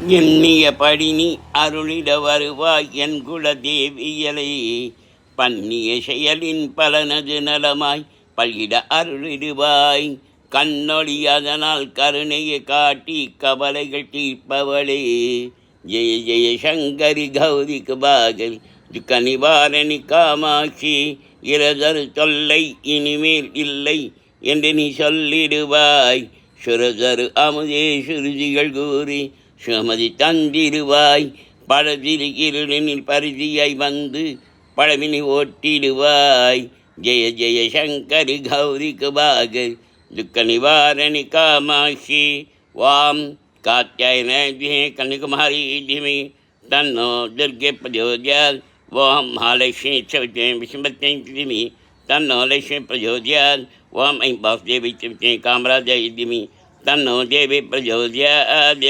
எண்ணியபடி நீ அருளிட வருவாய் என் குலதேவியலை. பண்ணிய செயலின் பலனது நலமாய் பல்கிட அருளிடுவாய். கண்ணொளி அதனால் கருணையை காட்டி கவலைகள் தீர்ப்பவளே. ஜெய ஜெய சங்கரி கௌரி குபாகரி துக்க நிவாரணி காமாட்சி. இரதரு தொல்லை இனிமேல் இல்லை என்று நீ சொல்லிடுவாய். சுரதரு அமுதே சுருதிகள் கூறி சுமதி தந்திடுவாய். பழதிரு இருளினில் பரிதியாய் வந்து பழவினை ஓட்டிடுவாய். ஜெய ஜெய சங்கரி கௌரி குபாகரி துக்க நிவாரணி காமாட்சி. வாம் காத்தியாயன கன்னிகுமாரி திமி தன்னோ துர்கே பிரஜோத்யாத். ஓம் மகாலட்சுமி சவித்ரே விஷ்ணுபத்னே திமி தன்னோ லட்சுமி பிரஜோத்யாத். ஓம் ஐம் வாசுதேவி சவித்ரே காமராஜ திமி தன்னோ தேவி பிரஜோத்யாத்.